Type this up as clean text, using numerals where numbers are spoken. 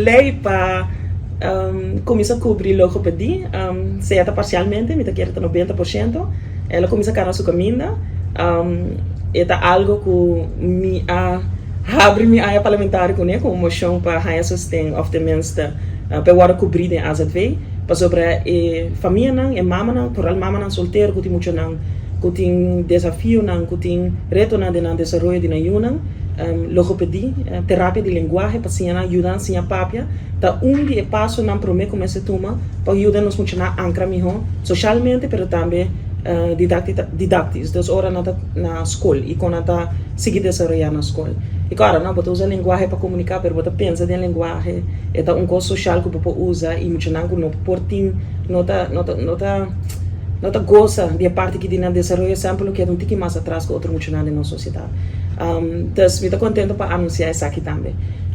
Lei para começa a cobrir logopedia, certa parcialmente, me quer 90%. Ela começa a ganhar sua caminho. É algo que me abre minha área parlamentar com uma moção para a assistência of the mensen para cobrir em AZV, para sobre família, e mama, por al mama solteiro, que tem muito que tem desafio, que tem reto na desenvolvimento de yuna, logopedia, terapia de linguagem, para se ajudar a papia, tá de passo não promete começar a tomar para ajudar nos funcionar ancra melhor socialmente, mas também didactis, dus ora na escola e quando está seguir desenvolvendo na escola. E claro, não pode usar linguagem para comunicar, mas pode pensar em linguagem, é uma coisa social que pode usar e muito não no portim, nota goza de parte que tem desenvolver sempre que é um tique mais atrás que outro muito na sociedade. Então, me estou contente para anunciar isso aqui também.